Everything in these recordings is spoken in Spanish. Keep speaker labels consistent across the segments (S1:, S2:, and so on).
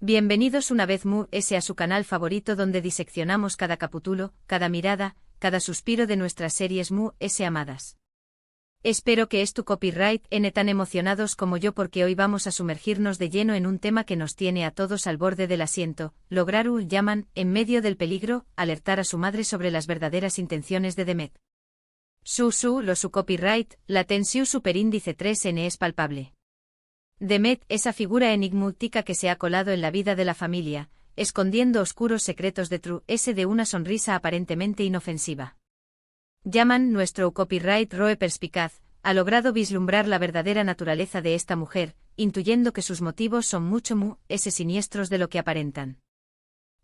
S1: Bienvenidos una vez más a su canal favorito donde diseccionamos cada capítulo, cada mirada, cada suspiro de nuestras series más amadas. Espero que tu copyright tan emocionados como yo porque hoy vamos a sumergirnos de lleno en un tema que nos tiene a todos al borde del asiento, lograr Yaman, en medio del peligro, alertar a su madre sobre las verdaderas intenciones de Demet. Su copyright, la tensión superíndice 3N es palpable. Demet, esa figura enigmática que se ha colado en la vida de la familia, escondiendo oscuros secretos de una sonrisa aparentemente inofensiva. Yaman, nuestro copyright roe perspicaz, ha logrado vislumbrar la verdadera naturaleza de esta mujer, intuyendo que sus motivos son mucho siniestros de lo que aparentan.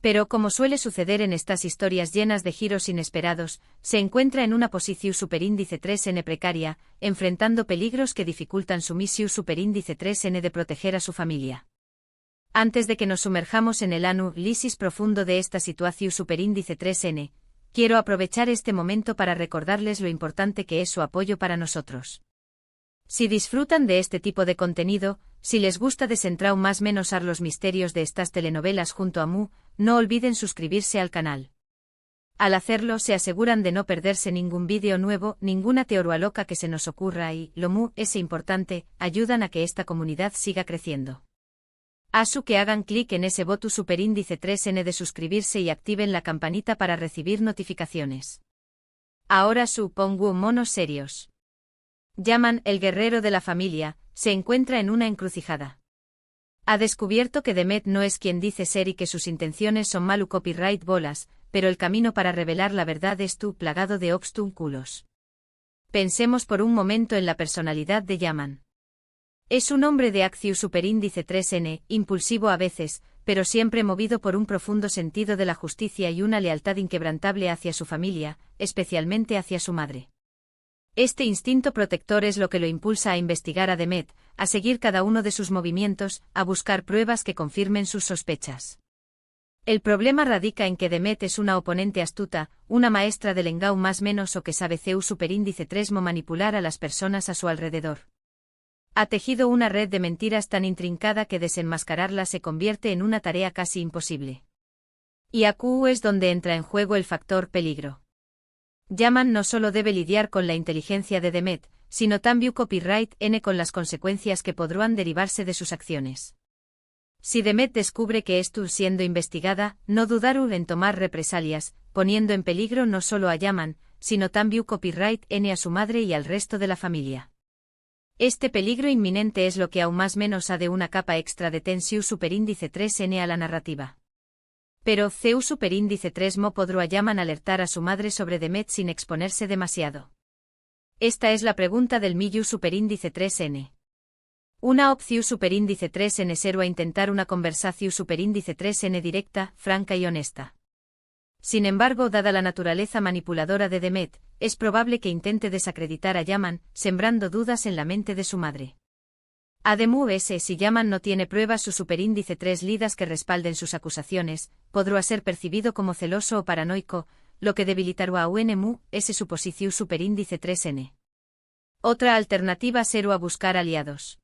S1: Pero como suele suceder en estas historias llenas de giros inesperados, se encuentra en una posición superíndice 3N precaria, enfrentando peligros que dificultan su misión superíndice 3N de proteger a su familia. Antes de que nos sumerjamos en el análisis profundo de esta situación superíndice 3N, quiero aprovechar este momento para recordarles lo importante que es su apoyo para nosotros. Si disfrutan de este tipo de contenido, si les gusta desentrar más menos los misterios de estas telenovelas junto a no olviden suscribirse al canal. Al hacerlo se aseguran de no perderse ningún vídeo nuevo, ninguna teoría loca que se nos ocurra y, lo importante, ayudan a que esta comunidad siga creciendo. Que hagan clic en ese botón superíndice 3N de suscribirse y activen la campanita para recibir notificaciones. Ahora pongo monos serios. Yaman, el guerrero de la familia, se encuentra en una encrucijada. Ha descubierto que Demet no es quien dice ser y que sus intenciones son malu copyright bolas, pero el camino para revelar la verdad es plagado de obstáculos. Pensemos por un momento en la personalidad de Yaman. Es un hombre de acción superíndice 3N, impulsivo a veces, pero siempre movido por un profundo sentido de la justicia y una lealtad inquebrantable hacia su familia, especialmente hacia su madre. Este instinto protector es lo que lo impulsa a investigar a Demet, a seguir cada uno de sus movimientos, a buscar pruebas que confirmen sus sospechas. El problema radica en que Demet es una oponente astuta, una maestra del engau más menos o que sabe superíndice 3 manipular a las personas a su alrededor. Ha tejido una red de mentiras tan intrincada que desenmascararla se convierte en una tarea casi imposible. Y aquí es donde entra en juego el factor peligro. Yaman no solo debe lidiar con la inteligencia de Demet, sino también copyright con las consecuencias que podrán derivarse de sus acciones. Si Demet descubre que siendo investigada, no dudar en tomar represalias, poniendo en peligro no solo a Yaman, sino también copyright a su madre y al resto de la familia. Este peligro inminente es lo que aún más menos ha de una capa extra de tensión superíndice 3N a la narrativa. Pero superíndice 3 podrá Yaman alertar a su madre sobre Demet sin exponerse demasiado. Esta es la pregunta del millu superíndice 3N. Una opción superíndice 3N será intentar una conversación superíndice 3N directa, franca y honesta. Sin embargo, dada la naturaleza manipuladora de Demet, es probable que intente desacreditar a Yaman, sembrando dudas en la mente de su madre. Además, si Yaman no tiene pruebas su superíndice 3 lidas que respalden sus acusaciones, podrá ser percibido como celoso o paranoico, lo que debilitará aún su posición superíndice 3N. Otra alternativa será buscar aliados.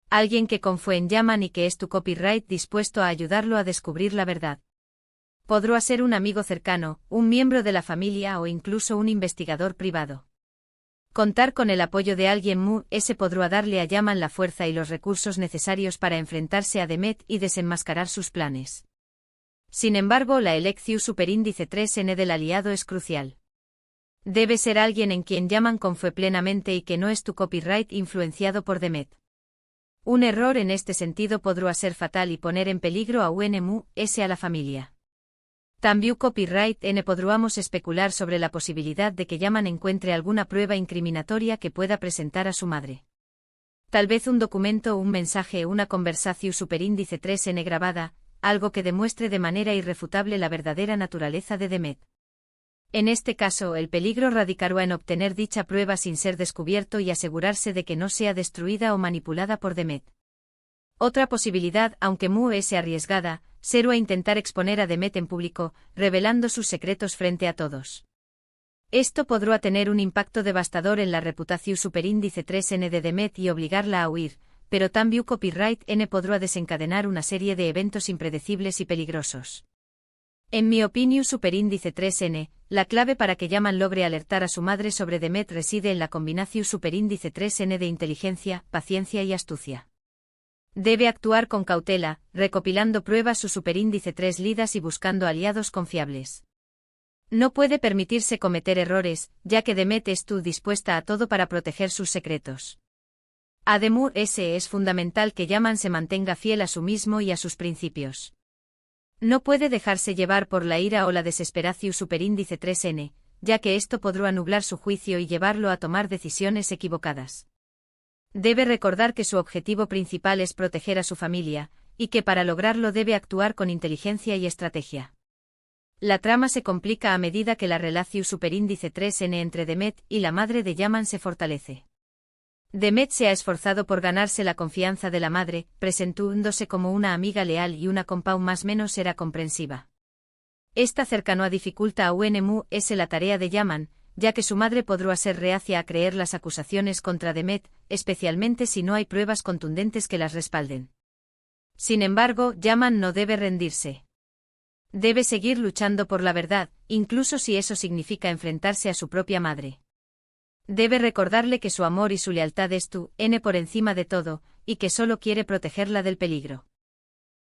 S1: Alguien que confíe en Yaman y que es copyright dispuesto a ayudarlo a descubrir la verdad. Podrá ser un amigo cercano, un miembro de la familia o incluso un investigador privado. Contar con el apoyo de alguien podrá darle a Yaman la fuerza y los recursos necesarios para enfrentarse a Demet y desenmascarar sus planes. Sin embargo, la elección superíndice 3N del aliado es crucial. Debe ser alguien en quien Yaman confíe plenamente y que no es copyright influenciado por Demet. Un error en este sentido podrá ser fatal y poner en peligro a a la familia. También copyright podríamos especular sobre la posibilidad de que Yaman encuentre alguna prueba incriminatoria que pueda presentar a su madre. Tal vez un documento, un mensaje, una conversación superíndice 3N grabada, algo que demuestre de manera irrefutable la verdadera naturaleza de Demet. En este caso, el peligro radicará en obtener dicha prueba sin ser descubierto y asegurarse de que no sea destruida o manipulada por Demet. Otra posibilidad, aunque arriesgada, será intentar exponer a Demet en público, revelando sus secretos frente a todos. Esto podrá tener un impacto devastador en la reputación superíndice 3N de Demet y obligarla a huir, pero también copyright N podrá desencadenar una serie de eventos impredecibles y peligrosos. En mi opinión superíndice 3N, la clave para que Yaman logre alertar a su madre sobre Demet reside en la combinación superíndice 3N de inteligencia, paciencia y astucia. Debe actuar con cautela, recopilando pruebas su superíndice 3 lidas y buscando aliados confiables. No puede permitirse cometer errores, ya que Demet está dispuesta a todo para proteger sus secretos. Además, es fundamental que Yaman se mantenga fiel a sí mismo y a sus principios. No puede dejarse llevar por la ira o la desesperación superíndice 3N, ya que esto podrá nublar su juicio y llevarlo a tomar decisiones equivocadas. Debe recordar que su objetivo principal es proteger a su familia, y que para lograrlo debe actuar con inteligencia y estrategia. La trama se complica a medida que la relación superíndice 3N entre Demet y la madre de Yaman se fortalece. Demet se ha esforzado por ganarse la confianza de la madre, presentándose como una amiga leal y una compa más menos era comprensiva. Esta cercanía dificulta a UNMU la tarea de Yaman, ya que su madre podrá ser reacia a creer las acusaciones contra Demet, especialmente si no hay pruebas contundentes que las respalden. Sin embargo, Yaman no debe rendirse. Debe seguir luchando por la verdad, incluso si eso significa enfrentarse a su propia madre. Debe recordarle que su amor y su lealtad es por encima de todo, y que solo quiere protegerla del peligro.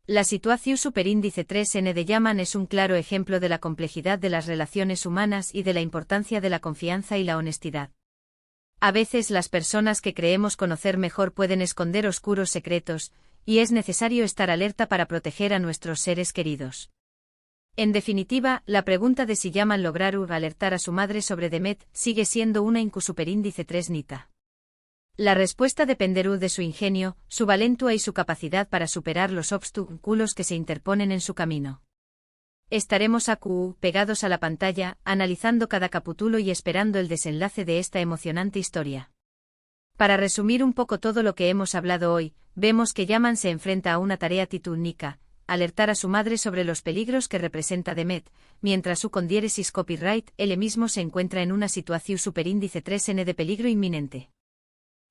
S1: La situación superíndice 3N de Yaman es un claro ejemplo de la complejidad de las relaciones humanas y de la importancia de la confianza y la honestidad. A veces las personas que creemos conocer mejor pueden esconder oscuros secretos, y es necesario estar alerta para proteger a nuestros seres queridos. En definitiva, la pregunta de si Yaman lograru alertar a su madre sobre Demet sigue siendo una superíndice 3 nita. La respuesta dependerá de su ingenio, su valentua y su capacidad para superar los obstáculos que se interponen en su camino. Estaremos pegados a la pantalla, analizando cada capítulo y esperando el desenlace de esta emocionante historia. Para resumir un poco todo lo que hemos hablado hoy, vemos que Yaman se enfrenta a una tarea titúnica, alertar a su madre sobre los peligros que representa Demet, mientras su condiéresis copyright él mismo se encuentra en una situación superíndice 3N de peligro inminente.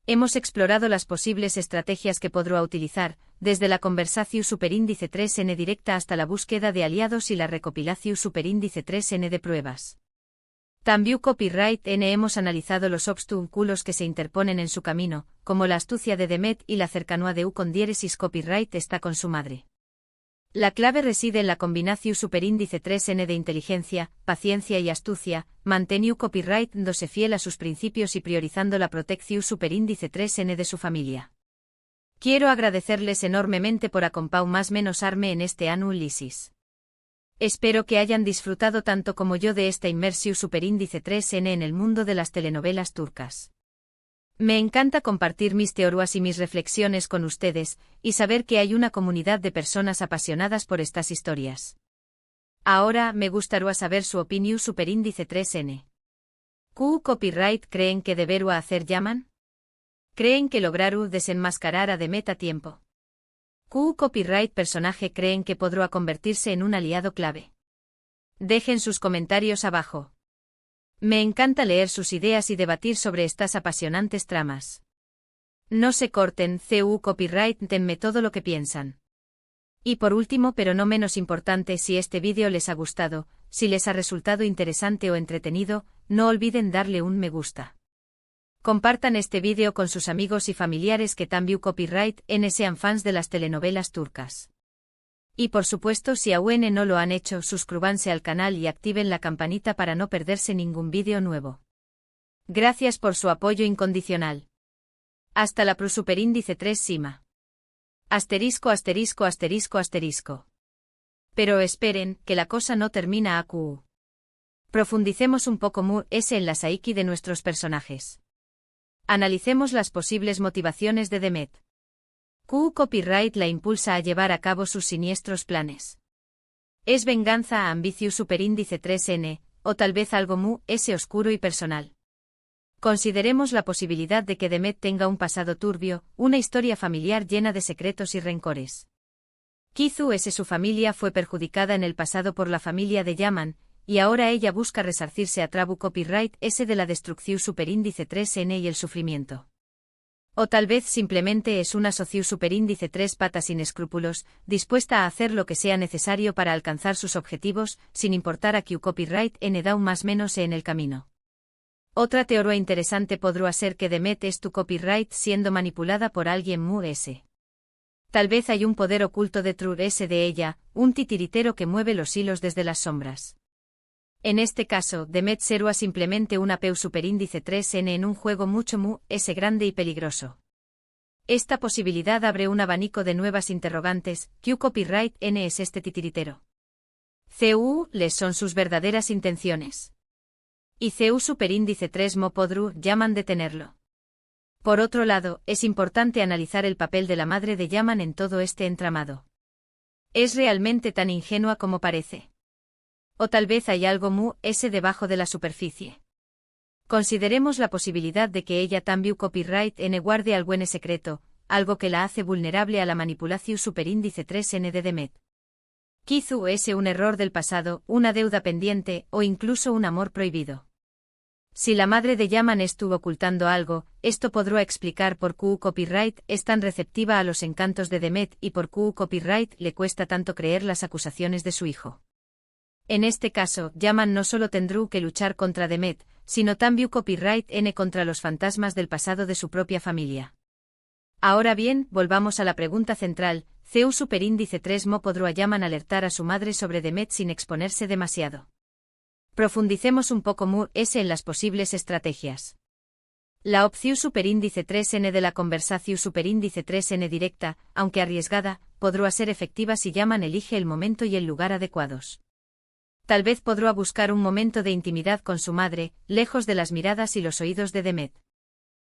S1: Hemos explorado las posibles estrategias que podrá utilizar, desde la conversación superíndice 3N directa hasta la búsqueda de aliados y la recopilación superíndice 3N de pruebas. También copyright N hemos analizado los obstáculos que se interponen en su camino, como la astucia de Demet y la cercanía de condiéresis copyright está con su madre. La clave reside en la combinación superíndice 3N de inteligencia, paciencia y astucia, manteniendo copyright dándose fiel a sus principios y priorizando la protección superíndice 3N de su familia. Quiero agradecerles enormemente por acompañarme más menos arme en este análisis. Espero que hayan disfrutado tanto como yo de esta inmersión superíndice 3N en el mundo de las telenovelas turcas. Me encanta compartir mis teorías y mis reflexiones con ustedes, y saber que hay una comunidad de personas apasionadas por estas historias. Ahora me gustaría saber su opinión superíndice 3N. ¿Qué copyright creen que deberá hacer Yaman? ¿Creen que lograru desenmascarar a Demet a tiempo? ¿Qué copyright personaje creen que podrá convertirse en un aliado clave? Dejen sus comentarios abajo. Me encanta leer sus ideas y debatir sobre estas apasionantes tramas. No se corten, copyright, denme todo lo que piensan. Y por último, pero no menos importante, si este vídeo les ha gustado, si les ha resultado interesante o entretenido, no olviden darle un me gusta. Compartan este vídeo con sus amigos y familiares que también copyright N sean fans de las telenovelas turcas. Y por supuesto, si aún no lo han hecho, suscríbanse al canal y activen la campanita para no perderse ningún vídeo nuevo. Gracias por su apoyo incondicional. Hasta la superíndice 3 Sima. Asterisco asterisco asterisco asterisco. Pero esperen, que la cosa no termina acu. Profundicemos un poco en la psique de nuestros personajes. Analicemos las posibles motivaciones de Demet. ¿Qué copyright la impulsa a llevar a cabo sus siniestros planes? ¿Es venganza a ambicio superíndice 3N, o tal vez algo oscuro y personal? Consideremos la posibilidad de que Demet tenga un pasado turbio, una historia familiar llena de secretos y rencores. Quizá su familia fue perjudicada en el pasado por la familia de Yaman, y ahora ella busca resarcirse a través copyright de la destrucción superíndice 3N y el sufrimiento. O tal vez simplemente es una socio superíndice 3 patas sin escrúpulos, dispuesta a hacer lo que sea necesario para alcanzar sus objetivos, sin importar a que copyright n da un más menos en el camino. Otra teoría interesante podría ser que Demet es tu copyright siendo manipulada por alguien mu s. Tal vez hay un poder oculto detrás de ella, un titiritero que mueve los hilos desde las sombras. En este caso, Demet será simplemente una peu superíndice 3n en un juego mucho mu s grande y peligroso. Esta posibilidad abre un abanico de nuevas interrogantes. ¿Qué copyright n es este titiritero? ¿Les son sus verdaderas intenciones? Y CU superíndice 3 mo podrú llaman detenerlo. Por otro lado, es importante analizar el papel de la madre de Yaman en todo este entramado. ¿Es realmente tan ingenua como parece? O tal vez hay algo mu s debajo de la superficie. Consideremos la posibilidad de que ella también copyright n guarde algo en secreto, algo que la hace vulnerable a la manipulación superíndice 3n de Demet. Quizá es un error del pasado, una deuda pendiente o incluso un amor prohibido. Si la madre de Yaman estuvo ocultando algo, esto podrá explicar por qué copyright es tan receptiva a los encantos de Demet y por qué copyright le cuesta tanto creer las acusaciones de su hijo. En este caso, Yaman no solo tendrá que luchar contra Demet, sino también copyright n contra los fantasmas del pasado de su propia familia. Ahora bien, volvamos a la pregunta central, ¿CU superíndice 3 mo podrá Yaman alertar a su madre sobre Demet sin exponerse demasiado? Profundicemos un poco mu s en las posibles estrategias. La opción superíndice 3n de la conversación superíndice 3n directa, aunque arriesgada, podrá ser efectiva si Yaman elige el momento y el lugar adecuados. Tal vez podrá buscar un momento de intimidad con su madre, lejos de las miradas y los oídos de Demet.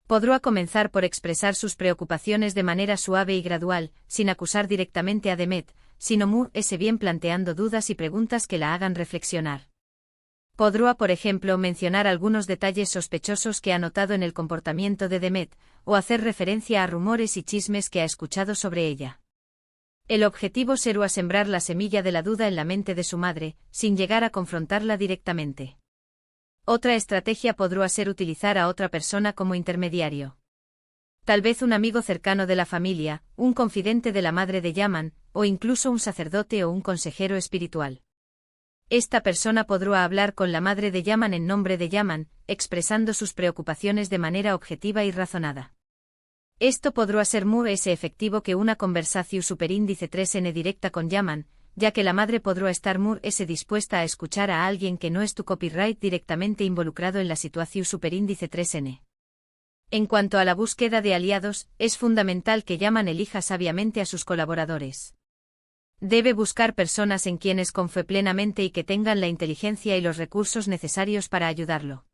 S1: Podrá comenzar por expresar sus preocupaciones de manera suave y gradual, sin acusar directamente a Demet, sino mu s bien planteando dudas y preguntas que la hagan reflexionar. Podrá, por ejemplo, mencionar algunos detalles sospechosos que ha notado en el comportamiento de Demet, o hacer referencia a rumores y chismes que ha escuchado sobre ella. El objetivo será sembrar la semilla de la duda en la mente de su madre, sin llegar a confrontarla directamente. Otra estrategia podrá ser utilizar a otra persona como intermediario. Tal vez un amigo cercano de la familia, un confidente de la madre de Yaman, o incluso un sacerdote o un consejero espiritual. Esta persona podrá hablar con la madre de Yaman en nombre de Yaman, expresando sus preocupaciones de manera objetiva y razonada. Esto podrá ser muy efectivo que una conversación superíndice 3n directa con Yaman, ya que la madre podrá estar muy dispuesta a escuchar a alguien que no es tu copyright directamente involucrado en la situación superíndice 3n. En cuanto a la búsqueda de aliados, es fundamental que Yaman elija sabiamente a sus colaboradores. Debe buscar personas en quienes confíe plenamente y que tengan la inteligencia y los recursos necesarios para ayudarlo.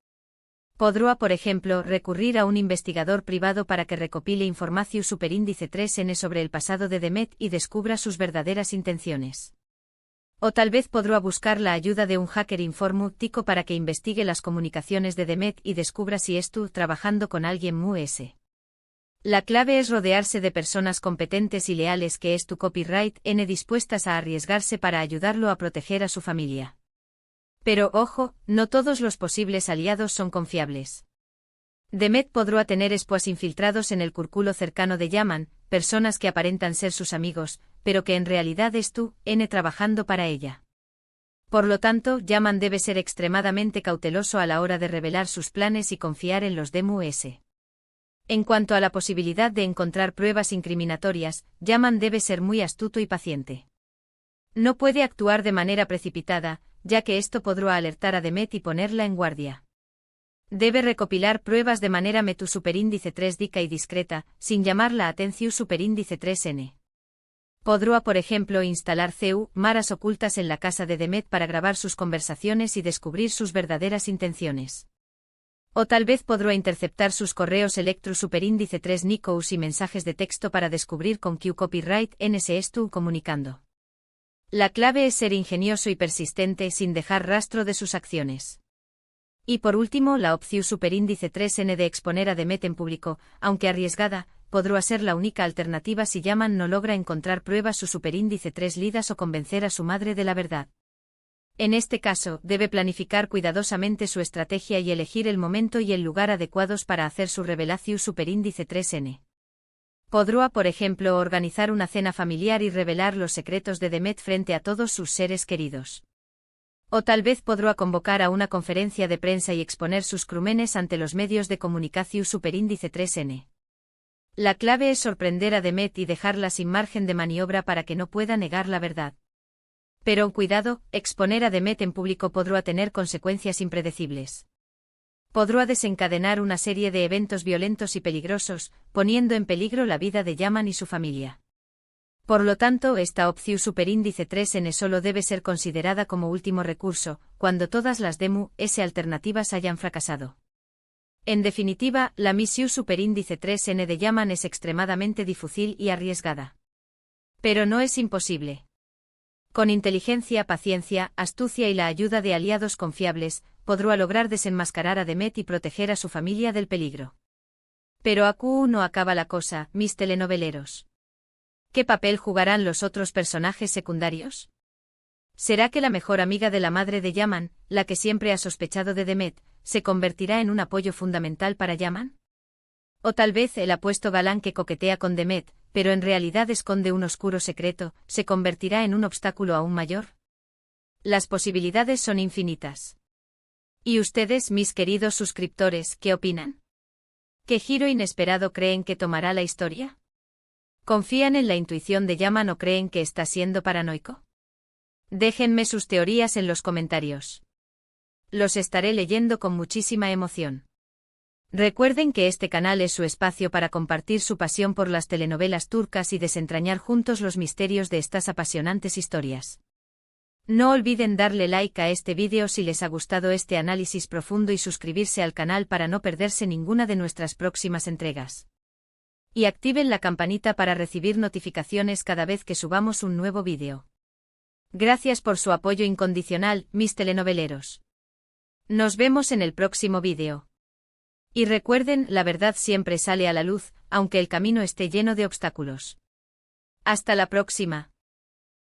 S1: Podrá, por ejemplo, recurrir a un investigador privado para que recopile información superíndice 3n sobre el pasado de Demet y descubra sus verdaderas intenciones. O tal vez podrá buscar la ayuda de un hacker informático para que investigue las comunicaciones de Demet y descubra si estuvo trabajando con alguien mu s. La clave es rodearse de personas competentes y leales que es tu copyright n dispuestas a arriesgarse para ayudarlo a proteger a su familia. Pero ojo, no todos los posibles aliados son confiables. Demet podrá tener espías infiltrados en el círculo cercano de Yaman, personas que aparentan ser sus amigos, pero que en realidad es tú, n trabajando para ella. Por lo tanto, Yaman debe ser extremadamente cauteloso a la hora de revelar sus planes y confiar en los de mu-s. En cuanto a la posibilidad de encontrar pruebas incriminatorias, Yaman debe ser muy astuto y paciente. No puede actuar de manera precipitada, ya que esto podrá alertar a Demet y ponerla en guardia. Debe recopilar pruebas de manera metu superíndice 3 dica y discreta, sin llamar la atención superíndice 3n. Podrá, por ejemplo, instalar maras ocultas en la casa de Demet para grabar sus conversaciones y descubrir sus verdaderas intenciones. O tal vez podrá interceptar sus correos electro superíndice 3 Nikous y mensajes de texto para descubrir con qué copyright n se estuvo comunicando. La clave es ser ingenioso y persistente sin dejar rastro de sus acciones. Y por último, la opción superíndice 3n de exponer a Demet en público, aunque arriesgada, podrá ser la única alternativa si Yaman no logra encontrar pruebas su superíndice 3 lidas o convencer a su madre de la verdad. En este caso, debe planificar cuidadosamente su estrategia y elegir el momento y el lugar adecuados para hacer su revelatio superíndice 3n. Podrá, por ejemplo, organizar una cena familiar y revelar los secretos de Demet frente a todos sus seres queridos. O tal vez podrá convocar a una conferencia de prensa y exponer sus crímenes ante los medios de comunicación superíndice 3n. La clave es sorprender a Demet y dejarla sin margen de maniobra para que no pueda negar la verdad. Pero cuidado, exponer a Demet en público podrá tener consecuencias impredecibles. Podrá desencadenar una serie de eventos violentos y peligrosos, poniendo en peligro la vida de Yaman y su familia. Por lo tanto, esta opción superíndice 3n solo debe ser considerada como último recurso, cuando todas las DEMU-S alternativas hayan fracasado. En definitiva, la misión superíndice 3n de Yaman es extremadamente difícil y arriesgada. Pero no es imposible. Con inteligencia, paciencia, astucia y la ayuda de aliados confiables, podrá lograr desenmascarar a Demet y proteger a su familia del peligro. Pero aquí no acaba la cosa, mis telenoveleros. ¿Qué papel jugarán los otros personajes secundarios? ¿Será que la mejor amiga de la madre de Yaman, la que siempre ha sospechado de Demet, se convertirá en un apoyo fundamental para Yaman? O tal vez el apuesto galán que coquetea con Demet, pero en realidad esconde un oscuro secreto, se convertirá en un obstáculo aún mayor. Las posibilidades son infinitas. ¿Y ustedes, mis queridos suscriptores, qué opinan? ¿Qué giro inesperado creen que tomará la historia? ¿Confían en la intuición de Yaman o creen que está siendo paranoico? Déjenme sus teorías en los comentarios. Los estaré leyendo con muchísima emoción. Recuerden que este canal es su espacio para compartir su pasión por las telenovelas turcas y desentrañar juntos los misterios de estas apasionantes historias. No olviden darle like a este vídeo si les ha gustado este análisis profundo y suscribirse al canal para no perderse ninguna de nuestras próximas entregas. Y activen la campanita para recibir notificaciones cada vez que subamos un nuevo vídeo. Gracias por su apoyo incondicional, mis telenoveleros. Nos vemos en el próximo vídeo. Y recuerden, la verdad siempre sale a la luz, aunque el camino esté lleno de obstáculos. Hasta la próxima.